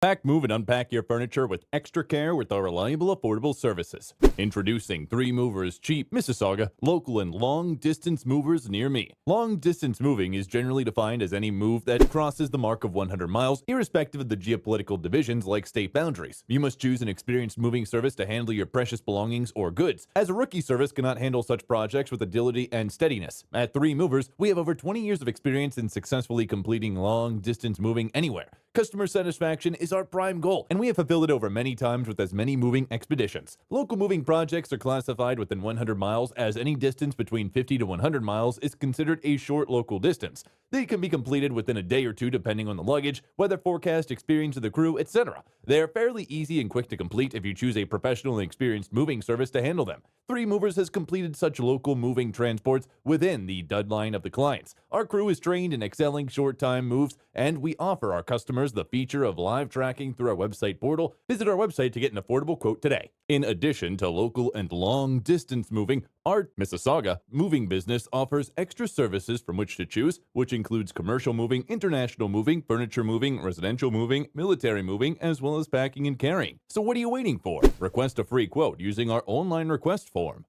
Pack, move, and unpack your furniture with extra care with our reliable, affordable services. Introducing 3 Movers Cheap, Mississauga, local and long-distance movers near me. Long-distance moving is generally defined as any move that crosses the mark of 100 miles, irrespective of the geopolitical divisions like state boundaries. You must choose an experienced moving service to handle your precious belongings or goods, as a rookie service cannot handle such projects with agility and steadiness. At 3 Movers, we have over 20 years of experience in successfully completing long-distance moving anywhere. Customer satisfaction is our prime goal, and we have fulfilled it over many times with as many moving expeditions. Local moving projects are classified within 100 miles, as any distance between 50 to 100 miles is considered a short local distance. They can be completed within a day or two depending on the luggage, weather forecast, experience of the crew, etc. They are fairly easy and quick to complete if you choose a professional and experienced moving service to handle them. 3 Movers has completed such local moving transports within the deadline of the clients. Our crew is trained in excelling short-time moves, and we offer our customers the feature of live tracking through our website portal. Visit our website to get an affordable quote today. In addition to local and long-distance moving, our Mississauga moving business offers extra services from which to choose, which includes commercial moving, international moving, furniture moving, residential moving, military moving, as well as packing and carrying. So what are you waiting for? Request a free quote using our online request form.